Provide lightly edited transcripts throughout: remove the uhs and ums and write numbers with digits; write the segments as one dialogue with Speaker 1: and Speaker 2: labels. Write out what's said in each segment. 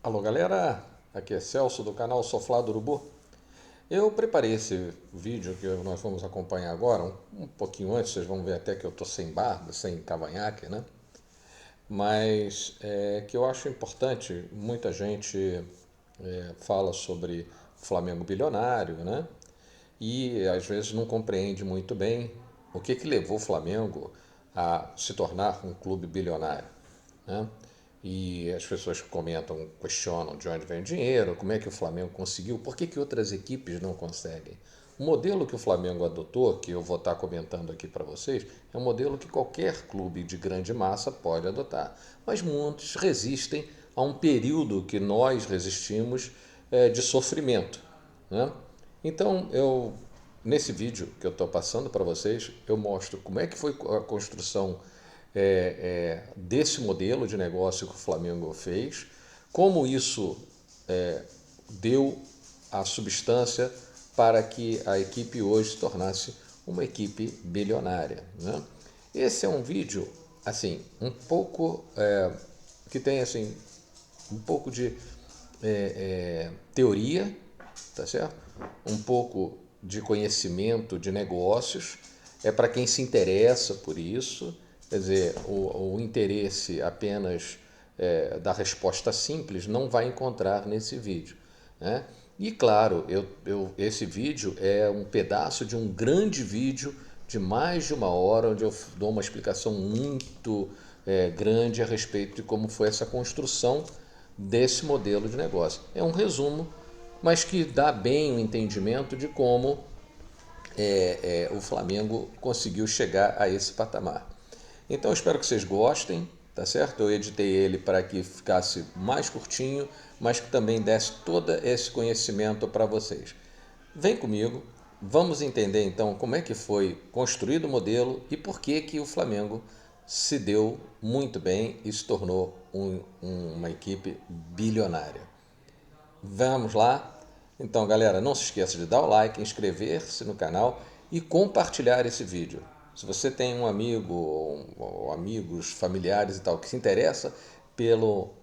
Speaker 1: Alô galera, aqui é Celso do canal Soflá do Urubu. Eu preparei esse vídeo que nós vamos acompanhar agora, um pouquinho antes, vocês vão ver até que eu tô sem barba, sem cavanhaque, né? Mas que eu acho importante, muita gente fala sobre Flamengo bilionário, né? E às vezes não compreende muito bem o que levou o Flamengo a se tornar um clube bilionário, né? E as pessoas comentam, questionam de onde vem o dinheiro, como é que o Flamengo conseguiu, por que outras equipes não conseguem. O modelo que o Flamengo adotou, que eu vou estar comentando aqui para vocês, é um modelo que qualquer clube de grande massa pode adotar. Mas muitos resistem a um período que nós resistimos de sofrimento, né? Então, nesse vídeo que eu estou passando para vocês, eu mostro como é que foi a construção desse modelo de negócio que o Flamengo fez, como isso deu a substância para que a equipe hoje se tornasse uma equipe bilionária, né? Esse é um vídeo assim um pouco que tem assim um pouco de teoria, tá certo? Um pouco de conhecimento de negócios, é para quem se interessa por isso, quer dizer, o interesse apenas da resposta simples não vai encontrar nesse vídeo, né? E claro, esse vídeo é um pedaço de um grande vídeo de mais de uma hora, onde eu dou uma explicação muito grande a respeito de como foi essa construção desse modelo de negócio. É um resumo, mas que dá bem o entendimento de como o Flamengo conseguiu chegar a esse patamar. Então eu espero que vocês gostem, tá certo? Eu editei ele para que ficasse mais curtinho, mas que também desse todo esse conhecimento para vocês. Vem comigo, vamos entender então como é que foi construído o modelo e por que o Flamengo se deu muito bem e se tornou uma equipe bilionária. Vamos lá? Então, galera, não se esqueça de dar o like, inscrever-se no canal e compartilhar esse vídeo. Se você tem um amigo ou amigos, familiares e tal que se interessa pelo,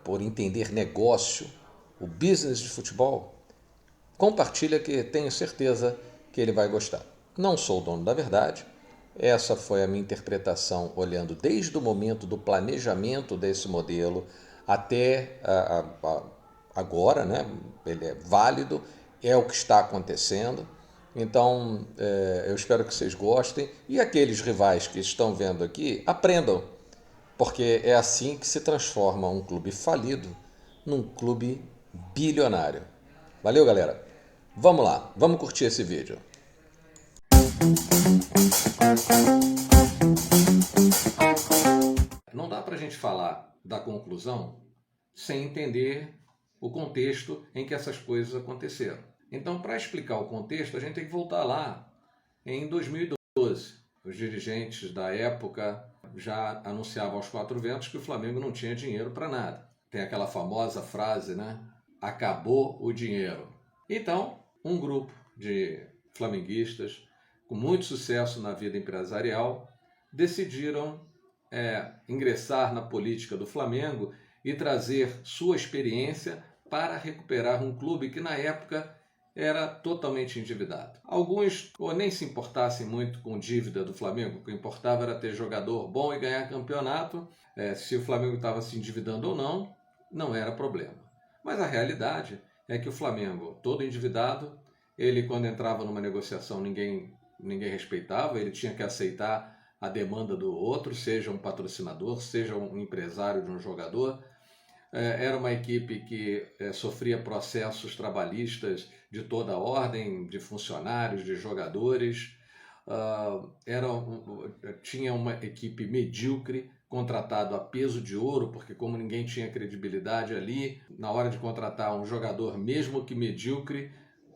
Speaker 1: por entender negócio, o business de futebol, compartilha que tenho certeza que ele vai gostar. Não sou o dono da verdade. Essa foi a minha interpretação, olhando desde o momento do planejamento desse modelo até agora, né? Ele é válido, é o que está acontecendo. Então, eu espero que vocês gostem e aqueles rivais que estão vendo aqui aprendam, porque é assim que se transforma um clube falido num clube bilionário. Valeu, galera! Vamos lá, vamos curtir esse vídeo. Não dá para a gente falar da conclusão sem entender o contexto em que essas coisas aconteceram. Então, para explicar o contexto, a gente tem que voltar lá em 2012. Os dirigentes da época já anunciavam aos quatro ventos que o Flamengo não tinha dinheiro para nada. Tem aquela famosa frase, né? Acabou o dinheiro. Então, um grupo de flamenguistas com muito sucesso na vida empresarial decidiram ingressar na política do Flamengo e trazer sua experiência para recuperar um clube que na época era totalmente endividado. Alguns ou nem se importassem muito com dívida do Flamengo, o que importava era ter jogador bom e ganhar campeonato. Se o Flamengo estava se endividando ou não, não era problema. Mas a realidade é que o Flamengo, todo endividado, ele quando entrava numa negociação ninguém respeitava, ele tinha que aceitar a demanda do outro, seja um patrocinador, seja um empresário de um jogador. Era uma equipe que sofria processos trabalhistas de toda a ordem, de funcionários, de jogadores. Tinha uma equipe medíocre, contratado a peso de ouro, porque como ninguém tinha credibilidade ali, na hora de contratar um jogador, mesmo que medíocre,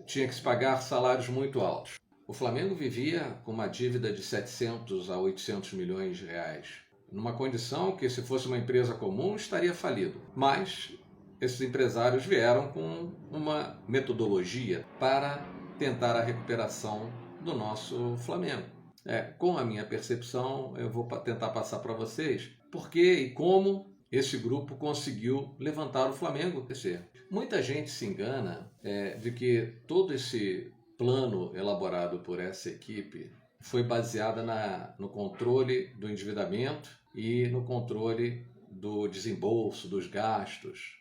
Speaker 1: tinha que se pagar salários muito altos. O Flamengo vivia com uma dívida de 700 a 800 milhões de reais, numa condição que, se fosse uma empresa comum, estaria falido. Mas esses empresários vieram com uma metodologia para tentar a recuperação do nosso Flamengo. Com a minha percepção, eu vou tentar passar para vocês por que e como esse grupo conseguiu levantar o Flamengo. Muita gente se engana de que todo esse plano elaborado por essa equipe foi baseada no controle do endividamento e no controle do desembolso, dos gastos.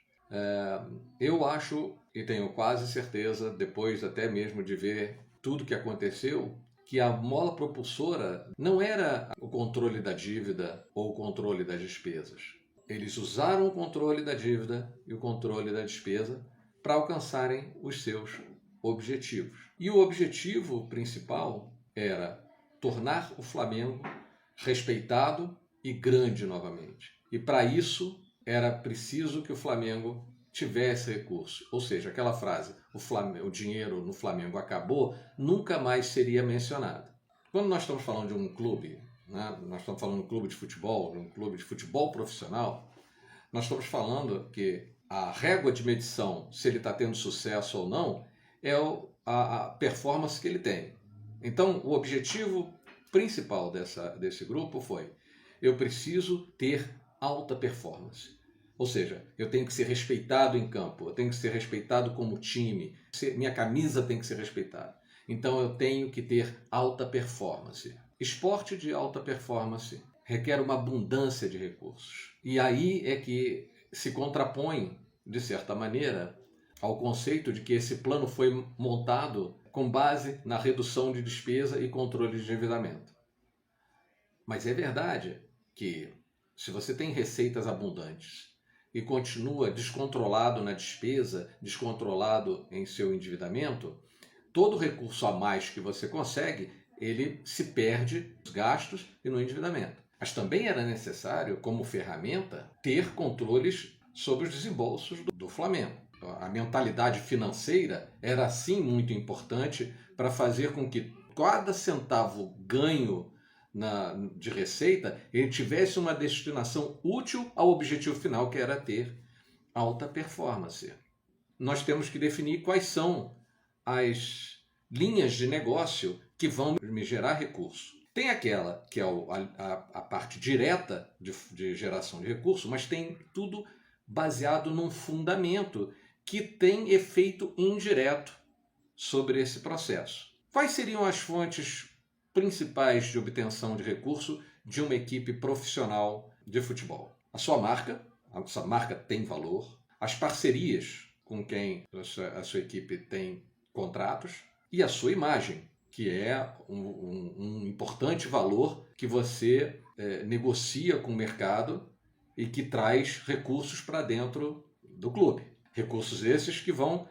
Speaker 1: Eu acho, e tenho quase certeza, depois até mesmo de ver tudo que aconteceu, que a mola propulsora não era o controle da dívida ou o controle das despesas. Eles usaram o controle da dívida e o controle da despesa para alcançarem os seus objetivos. E o objetivo principal era tornar o Flamengo respeitado e grande novamente. E para isso era preciso que o Flamengo tivesse recurso. Ou seja, aquela frase, o dinheiro no Flamengo acabou, nunca mais seria mencionada. Quando nós estamos falando de um clube, né, nós estamos falando de um clube de futebol profissional, nós estamos falando que a régua de medição, se ele está tendo sucesso ou não, é a performance que ele tem. Então, o objetivo principal desse grupo foi: eu preciso ter alta performance. Ou seja, eu tenho que ser respeitado em campo, eu tenho que ser respeitado como time, minha camisa tem que ser respeitada. Então eu tenho que ter alta performance. Esporte de alta performance requer uma abundância de recursos. E aí é que se contrapõe, de certa maneira, ao conceito de que esse plano foi montado com base na redução de despesa e controle de endividamento. Mas é verdade que se você tem receitas abundantes e continua descontrolado na despesa, descontrolado em seu endividamento, todo recurso a mais que você consegue, ele se perde nos gastos e no endividamento. Mas também era necessário, como ferramenta, ter controles sobre os desembolsos do Flamengo. A mentalidade financeira era, sim, muito importante para fazer com que cada centavo ganho de receita, ele tivesse uma destinação útil ao objetivo final, que era ter alta performance. Nós temos que definir quais são as linhas de negócio que vão me gerar recurso. Tem aquela que é a parte direta de geração de recurso, mas tem tudo baseado num fundamento que tem efeito indireto sobre esse processo. Quais seriam as fontes principais de obtenção de recurso de uma equipe profissional de futebol? A sua marca tem valor, as parcerias com quem a sua equipe tem contratos e a sua imagem, que é um importante valor que você negocia com o mercado e que traz recursos para dentro do clube. Recursos esses que vão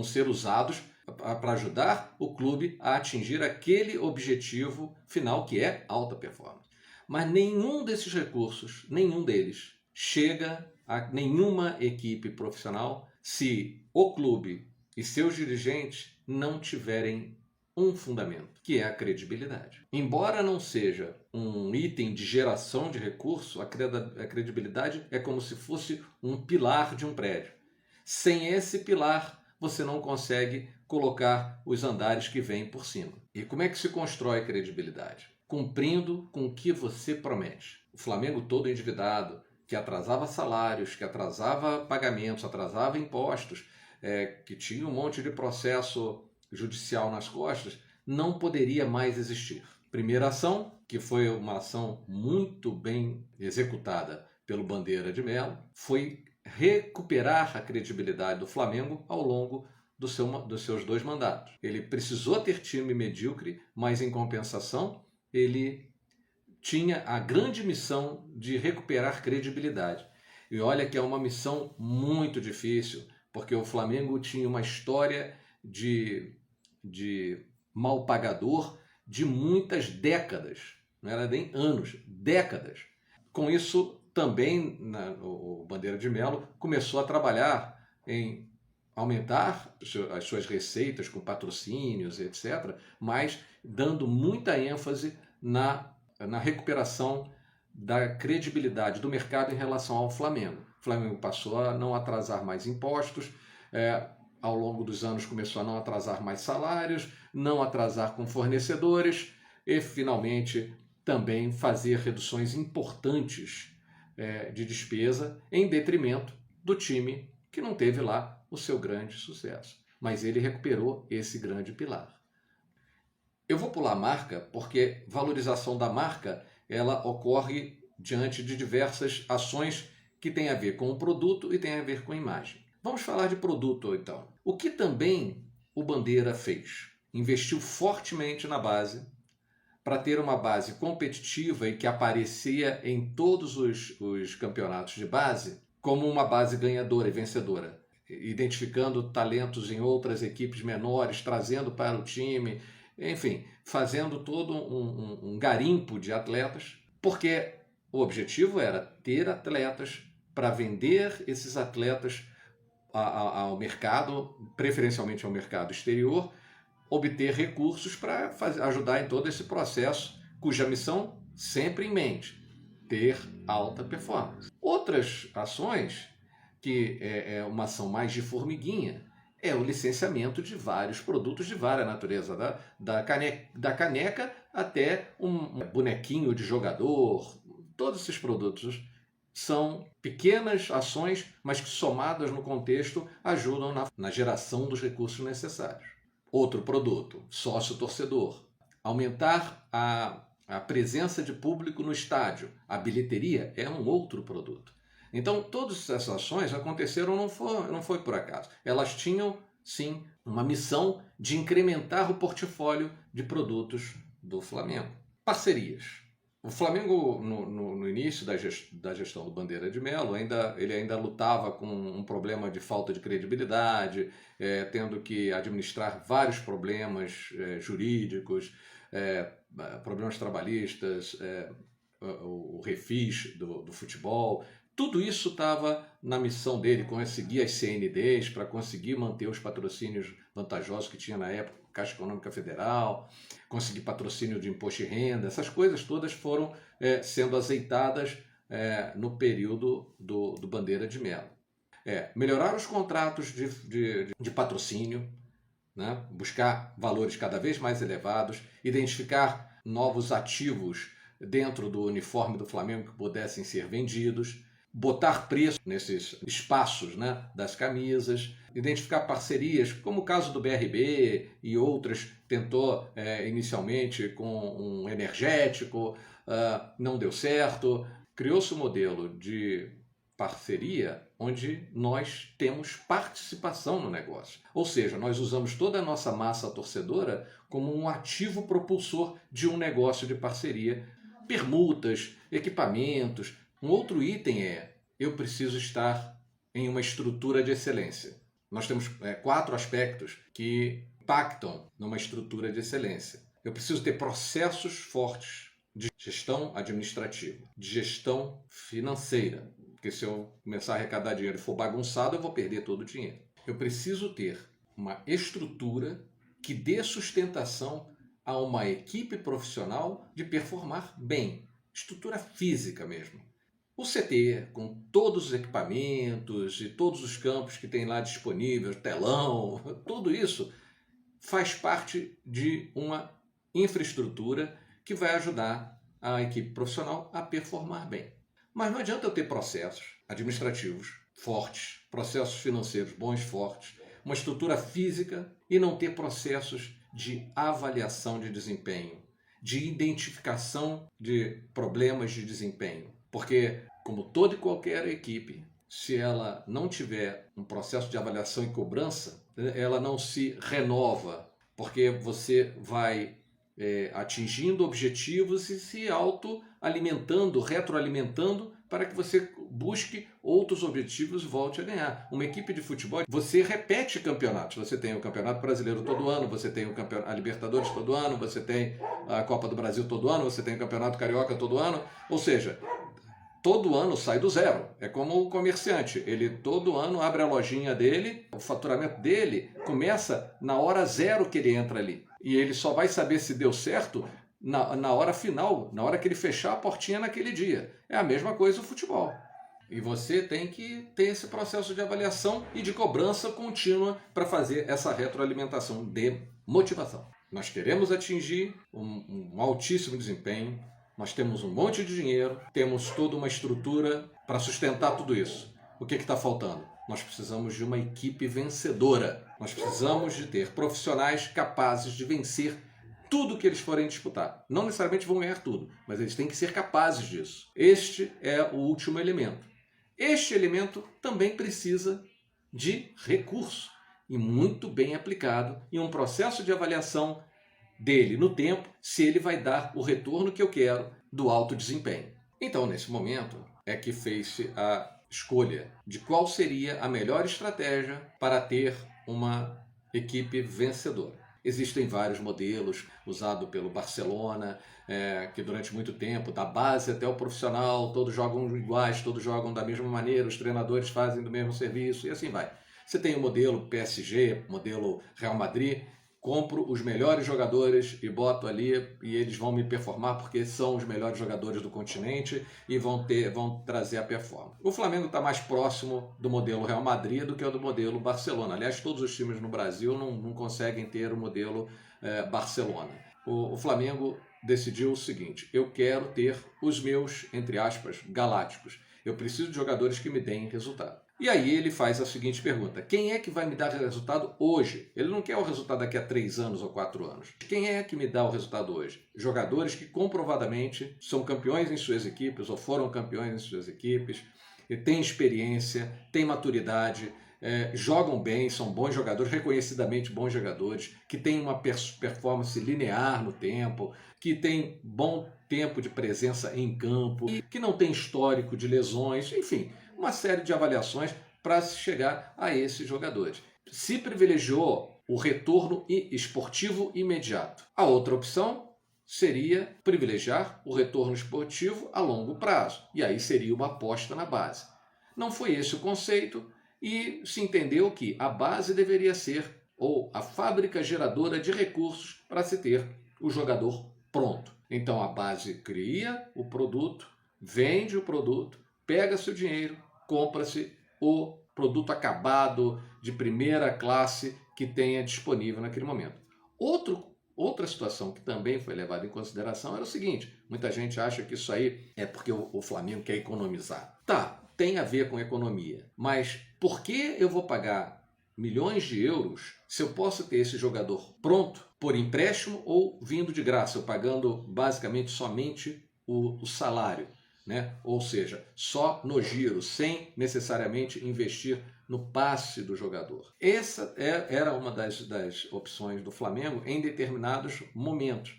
Speaker 1: ser usados para ajudar o clube a atingir aquele objetivo final, que é alta performance. Mas nenhum desses recursos, nenhum deles, chega a nenhuma equipe profissional se o clube e seus dirigentes não tiverem um fundamento, que é a credibilidade. Embora não seja um item de geração de recurso, a credibilidade é como se fosse um pilar de um prédio. Sem esse pilar, você não consegue colocar os andares que vêm por cima. E como é que se constrói credibilidade? Cumprindo com o que você promete. O Flamengo todo endividado, que atrasava salários, que atrasava pagamentos, atrasava impostos, que tinha um monte de processo judicial nas costas, não poderia mais existir. Primeira ação, que foi uma ação muito bem executada pelo Bandeira de Melo, foi recuperar a credibilidade do Flamengo ao longo dos seus 2 mandatos. Ele precisou ter time medíocre, mas em compensação ele tinha a grande missão de recuperar credibilidade. E olha que é uma missão muito difícil, porque o Flamengo tinha uma história de mal pagador de muitas décadas, não era nem anos, décadas. Com isso, também o Bandeira de Melo começou a trabalhar em aumentar as suas receitas com patrocínios, etc., mas dando muita ênfase na recuperação da credibilidade do mercado em relação ao Flamengo. O Flamengo passou a não atrasar mais impostos, ao longo dos anos começou a não atrasar mais salários, não atrasar com fornecedores e, finalmente, também fazer reduções importantes
Speaker 2: de despesa em detrimento do time que não teve lá o seu grande sucesso. Mas ele recuperou esse grande pilar. Eu vou pular a marca porque valorização da marca ela ocorre diante de diversas ações que têm a ver com o produto e têm a ver com a imagem. Vamos falar de produto então. O que também o Bandeira fez? Investiu fortemente na base para ter uma base competitiva e que aparecia em todos os campeonatos de base como uma base ganhadora e vencedora, identificando talentos em outras equipes menores, trazendo para o time, enfim, fazendo todo um garimpo de atletas, porque o objetivo era ter atletas para vender esses atletas ao mercado, preferencialmente ao mercado exterior, obter recursos para ajudar em todo esse processo, cuja missão sempre em mente, ter alta performance. Outras ações, que é uma ação mais de formiguinha, é o licenciamento de vários produtos de várias natureza, da caneca até um bonequinho de jogador. Todos esses produtos são pequenas ações, mas que somadas no contexto ajudam na geração dos recursos necessários. Outro produto, sócio-torcedor. Aumentar a presença de público no estádio. A bilheteria é um outro produto. Então, todas essas ações aconteceram, não foi por acaso. Elas tinham, sim, uma missão de incrementar o portfólio de produtos do Flamengo. Parcerias. O Flamengo, no início da gestão do Bandeira de Melo, ele ainda lutava com um problema de falta de credibilidade, tendo que administrar vários problemas jurídicos, problemas trabalhistas, o refis do futebol. Tudo isso estava na missão dele, conseguir as CNDs para conseguir manter os patrocínios vantajosos que tinha na época, Caixa Econômica Federal, conseguir patrocínio de imposto de renda, essas coisas todas foram sendo azeitadas no período do Bandeira de Melo. Melhorar os contratos de patrocínio, né? Buscar valores cada vez mais elevados, identificar novos ativos dentro do uniforme do Flamengo que pudessem ser vendidos, botar preço nesses espaços, né, das camisas, identificar parcerias, como o caso do BRB e outras, tentou inicialmente com um energético, não deu certo. Criou-se um modelo de parceria onde nós temos participação no negócio. Ou seja, nós usamos toda a nossa massa torcedora como um ativo propulsor de um negócio de parceria. Permutas, equipamentos. Um outro item eu preciso estar em uma estrutura de excelência. Nós temos 4 aspectos que impactam numa estrutura de excelência. Eu preciso ter processos fortes de gestão administrativa, de gestão financeira, porque se eu começar a arrecadar dinheiro e for bagunçado, eu vou perder todo o dinheiro. Eu preciso ter uma estrutura que dê sustentação a uma equipe profissional de performar bem, estrutura física mesmo. O CT, com todos os equipamentos e todos os campos que tem lá disponíveis, telão, tudo isso faz parte de uma infraestrutura que vai ajudar a equipe profissional a performar bem. Mas não adianta eu ter processos administrativos fortes, processos financeiros bons, fortes, uma estrutura física e não ter processos de avaliação de desempenho, de identificação de problemas de desempenho. Porque, como toda e qualquer equipe, se ela não tiver um processo de avaliação e cobrança, ela não se renova, porque você vai atingindo objetivos e se autoalimentando, retroalimentando, para que você busque outros objetivos e volte a ganhar. Uma equipe de futebol, você repete campeonatos. Você tem o Campeonato Brasileiro todo ano, você tem a Libertadores todo ano, você tem a Copa do Brasil todo ano, você tem o Campeonato Carioca todo ano. Ou seja, todo ano sai do zero. É como o comerciante. Ele todo ano abre a lojinha dele, o faturamento dele começa na hora zero que ele entra ali. E ele só vai saber se deu certo na hora final, na hora que ele fechar a portinha naquele dia. É a mesma coisa o futebol. E você tem que ter esse processo de avaliação e de cobrança contínua para fazer essa retroalimentação de motivação. Nós queremos atingir um altíssimo desempenho, Nós temos um monte de dinheiro, temos toda uma estrutura para sustentar tudo isso. O que está faltando? Nós precisamos de uma equipe vencedora. Nós precisamos de ter profissionais capazes de vencer tudo que eles forem disputar. Não necessariamente vão ganhar tudo, mas eles têm que ser capazes disso. Este é o último elemento. Este elemento também precisa de recurso e muito bem aplicado em um processo de avaliação dele no tempo, se ele vai dar o retorno que eu quero do alto desempenho. Então, nesse momento, é que fez-se a escolha de qual seria a melhor estratégia para ter uma equipe vencedora. Existem vários modelos usados pelo Barcelona, que durante muito tempo, da base até o profissional, todos jogam iguais, todos jogam da mesma maneira, os treinadores fazem do mesmo serviço e assim vai. Você tem o modelo PSG, modelo Real Madrid, compro os melhores jogadores e boto ali e eles vão me performar porque são os melhores jogadores do continente e vão trazer a performance. O Flamengo está mais próximo do modelo Real Madrid do que o do modelo Barcelona. Aliás, todos os times no Brasil não conseguem ter o modelo Barcelona. O Flamengo decidiu o seguinte: eu quero ter os meus, entre aspas, galácticos. Eu preciso de jogadores que me deem resultado. E aí ele faz a seguinte pergunta: quem é que vai me dar resultado hoje? Ele não quer o resultado daqui a 3 anos ou 4 anos. Quem é que me dá o resultado hoje? Jogadores que comprovadamente são campeões em suas equipes ou foram campeões em suas equipes, têm experiência, têm maturidade, jogam bem, são bons jogadores, reconhecidamente bons jogadores, que têm uma performance linear no tempo, que têm bom tempo de presença em campo, que não tem histórico de lesões, enfim, uma série de avaliações para se chegar a esses jogadores. Se privilegiou o retorno esportivo imediato. A outra opção seria privilegiar o retorno esportivo a longo prazo, e aí seria uma aposta na base. Não foi esse o conceito e se entendeu que a base deveria ser ou a fábrica geradora de recursos para se ter o jogador pronto. Então a base cria o produto, vende o produto, pega-se o dinheiro, compra-se o produto acabado de primeira classe que tenha disponível naquele momento. Outra situação que também foi levada em consideração era o seguinte: muita gente acha que isso aí é porque o Flamengo quer economizar. Tá, tem a ver com economia, mas por que eu vou pagar milhões de euros se eu posso ter esse jogador pronto por empréstimo ou vindo de graça, eu pagando basicamente somente o salário? Né? Ou seja, só no giro, sem necessariamente investir no passe do jogador. Essa era uma das opções do Flamengo em determinados momentos,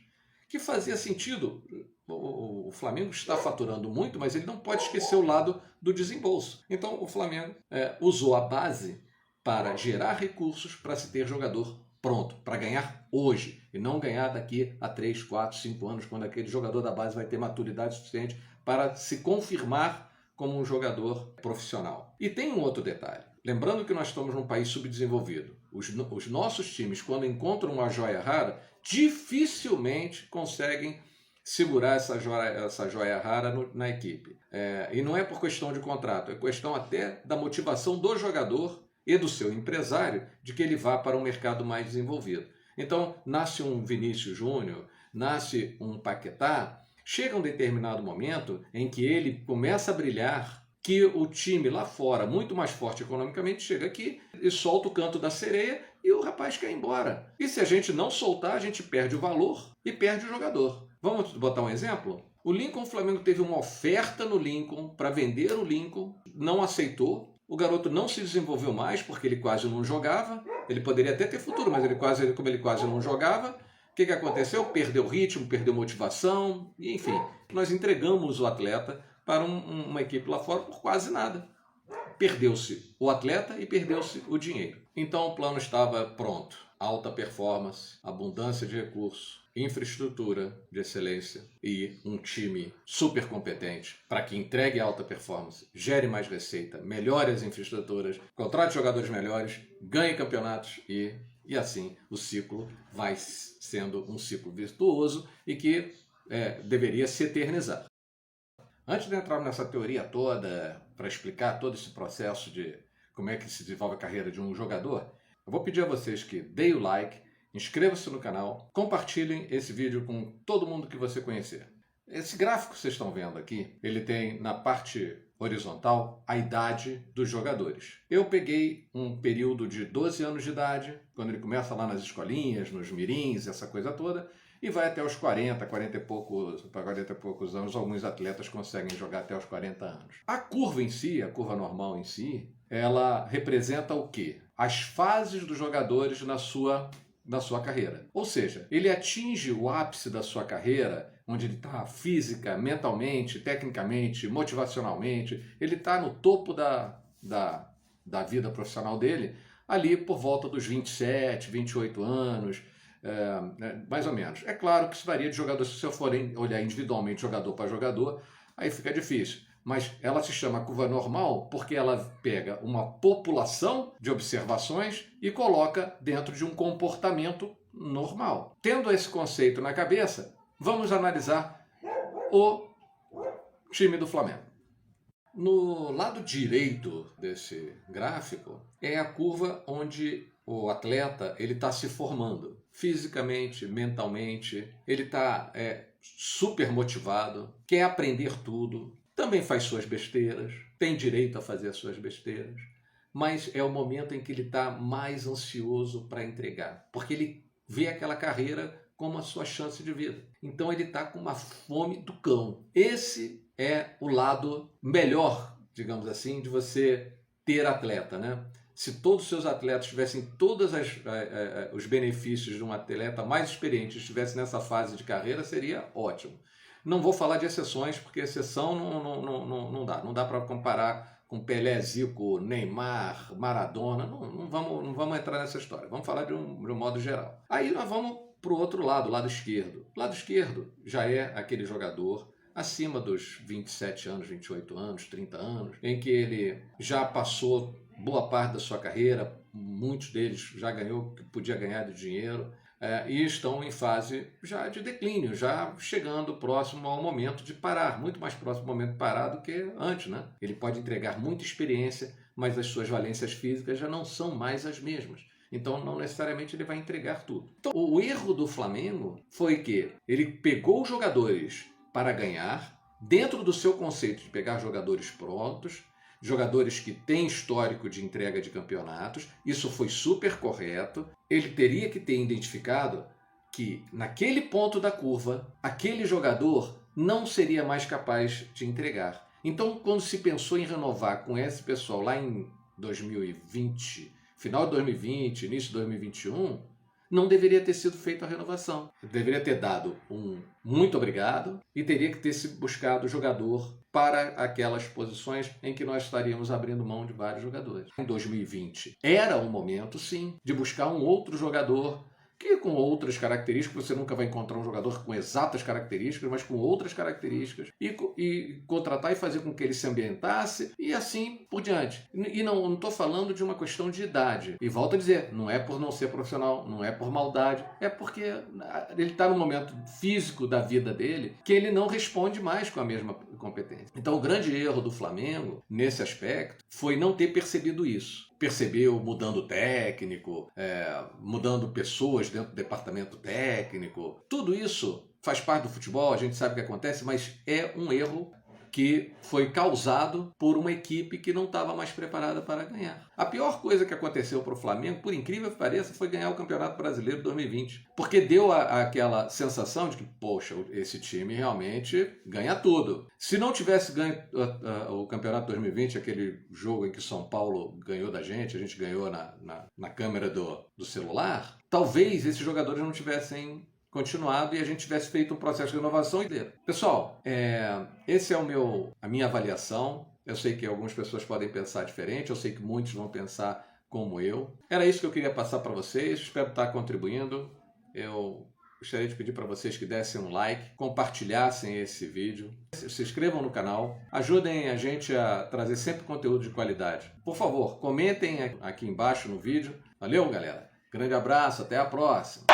Speaker 2: que fazia sentido. O Flamengo está faturando muito, mas ele não pode esquecer o lado do desembolso. Então o Flamengo usou a base para gerar recursos para se ter jogador pronto, para ganhar hoje, e não ganhar daqui a 3, 4, 5 anos, quando aquele jogador da base vai ter maturidade suficiente para se confirmar como um jogador profissional. E tem um outro detalhe. Lembrando que nós estamos num país subdesenvolvido. Os nossos times, quando encontram uma joia rara, dificilmente conseguem segurar essa joia rara na equipe. E não é por questão de contrato, é questão até da motivação do jogador e do seu empresário de que ele vá para um mercado mais desenvolvido. Então, nasce um Vinícius Júnior, nasce um Paquetá, chega um determinado momento em que ele começa a brilhar, que o time lá fora, muito mais forte economicamente, chega aqui e solta o canto da sereia e o rapaz quer ir embora. E se a gente não soltar, a gente perde o valor e perde o jogador. Vamos botar um exemplo? O Flamengo teve uma oferta no Lincoln para vender o Lincoln, não aceitou. O garoto não se desenvolveu mais porque ele quase não jogava. Ele poderia até ter futuro, mas como ele quase não jogava, o que aconteceu? Perdeu ritmo, perdeu motivação, e enfim. Nós entregamos o atleta para uma equipe lá fora por quase nada. Perdeu-se o atleta e perdeu-se o dinheiro. Então o plano estava pronto. Alta performance, abundância de recursos, infraestrutura de excelência e um time super competente para que entregue alta performance, gere mais receita, melhore as infraestruturas, contrate jogadores melhores, ganhe campeonatos e assim o ciclo vai sendo um ciclo virtuoso e que deveria se eternizar. Antes de entrar nessa teoria toda, para explicar todo esse processo de como é que se desenvolve a carreira de um jogador, eu vou pedir a vocês que deem o like, inscrevam-se no canal, compartilhem esse vídeo com todo mundo que você conhecer. Esse gráfico que vocês estão vendo aqui, ele tem na parte horizontal a idade dos jogadores. Eu peguei um período de 12 anos de idade, quando ele começa lá nas escolinhas, nos mirins, essa coisa toda, e vai até os 40 e poucos anos. Alguns atletas conseguem jogar até os 40 anos. A curva em si, a curva normal em si, ela representa o quê? As fases dos jogadores na sua carreira. Ou seja, ele atinge o ápice da sua carreira, onde ele está física, mentalmente, tecnicamente, motivacionalmente, ele está no topo da vida profissional dele, ali por volta dos 27, 28 anos, mais ou menos. É claro que isso varia de jogador, se eu for olhar individualmente jogador para jogador, aí fica difícil. Mas ela se chama curva normal porque ela pega uma população de observações e coloca dentro de um comportamento normal. Tendo esse conceito na cabeça, vamos analisar o time do Flamengo. No lado direito desse gráfico é a curva onde o atleta está se formando fisicamente, mentalmente, ele está super motivado, quer aprender tudo, também faz suas besteiras, tem direito a fazer as suas besteiras, mas é o momento em que ele está mais ansioso para entregar, porque ele vê aquela carreira como a sua chance de vida. Então ele está com uma fome do cão. Esse é o lado melhor, digamos assim, de você ter atleta, né? Se todos os seus atletas tivessem todos os benefícios de um atleta mais experiente, estivesse nessa fase de carreira, seria ótimo. Não vou falar de exceções, porque exceção não dá. Não dá para comparar com Pelé, Zico, Neymar, Maradona. Não vamos entrar nessa história. Vamos falar de um modo geral. Aí nós vamos para o outro lado, o lado esquerdo. O lado esquerdo já é aquele jogador acima dos 27 anos, 28 anos, 30 anos, em que ele já passou boa parte da sua carreira, muitos deles já ganhou o que podia ganhar de dinheiro, e estão em fase já de declínio, já chegando próximo ao momento de parar, muito mais próximo ao momento de parar do que antes, né? Ele pode entregar muita experiência, mas as suas valências físicas já não são mais as mesmas. Então, não necessariamente ele vai entregar tudo. Então, o erro do Flamengo foi que ele pegou os jogadores para ganhar, dentro do seu conceito de pegar jogadores prontos, jogadores que têm histórico de entrega de campeonatos. Isso foi super correto. Ele teria que ter identificado que naquele ponto da curva, aquele jogador não seria mais capaz de entregar. Então, quando se pensou em renovar com esse pessoal lá em 2020, final de 2020, início de 2021, não deveria ter sido feita a renovação. Deveria ter dado um muito obrigado e teria que ter se buscado jogador para aquelas posições em que nós estaríamos abrindo mão de vários jogadores. Em 2020 era o momento, sim, de buscar um outro jogador que com outras características, você nunca vai encontrar um jogador com exatas características, mas com outras características, e contratar e fazer com que ele se ambientasse, e assim por diante. E não estou falando de uma questão de idade. E volto a dizer, não é por não ser profissional, não é por maldade, é porque ele está no momento físico da vida dele que ele não responde mais com a mesma competência. Então o grande erro do Flamengo, nesse aspecto, foi não ter percebido isso. Percebeu mudando técnico, mudando pessoas dentro do departamento técnico. Tudo isso faz parte do futebol, a gente sabe o que acontece, mas é um erro que foi causado por uma equipe que não estava mais preparada para ganhar. A pior coisa que aconteceu para o Flamengo, por incrível que pareça, foi ganhar o Campeonato Brasileiro de 2020. Porque deu aquela sensação de que, poxa, esse time realmente ganha tudo. Se não tivesse ganho o Campeonato 2020, aquele jogo em que São Paulo ganhou da gente, a gente ganhou na câmera do celular, talvez esses jogadores não tivessem continuado e a gente tivesse feito um processo de renovação inteiro. Pessoal, esse é a minha avaliação. Eu sei que algumas pessoas podem pensar diferente, eu sei que muitos vão pensar como eu. Era isso que eu queria passar para vocês, espero estar contribuindo. Eu gostaria de pedir para vocês que dessem um like, compartilhassem esse vídeo, se inscrevam no canal, ajudem a gente a trazer sempre conteúdo de qualidade. Por favor, comentem aqui embaixo no vídeo. Valeu, galera! Grande abraço, até a próxima!